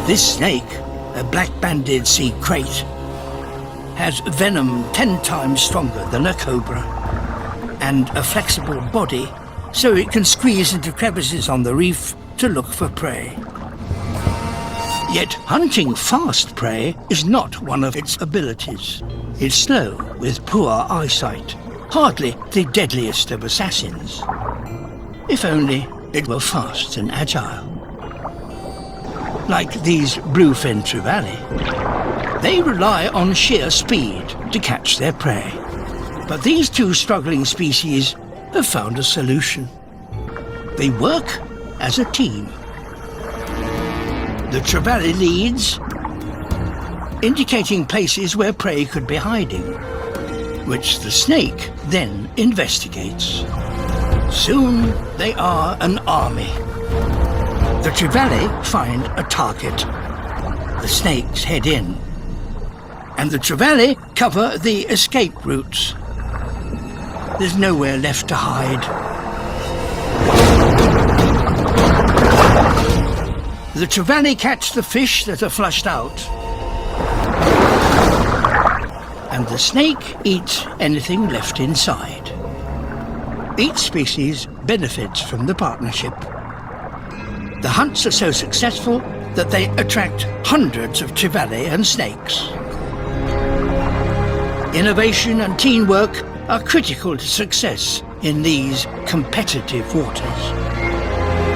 This snake, a black-banded sea crate, has venom 10 times stronger than a cobra and a flexible body so it can squeeze into crevices on the reef to look for prey. Yet hunting fast prey is not one of its abilities. It's slow with poor eyesight, hardly the deadliest of assassins. If only it were fast and agile. Like these bluefin trevally, they rely on sheer speed to catch their prey. But these two struggling species have found a solution. They work as a team. The trevally leads, indicating places where prey could be hiding, which the snake then investigates. Soon they are an army. The trevally find a target. The snakes head in, and the trevally cover the escape routes. There's nowhere left to hide. The trevally catch the fish that are flushed out, and the snake eats anything left inside. Each species benefits from the partnership. The hunts are so successful that they attract hundreds of trevally and snakes. Innovation and teamwork are critical to success in these competitive waters.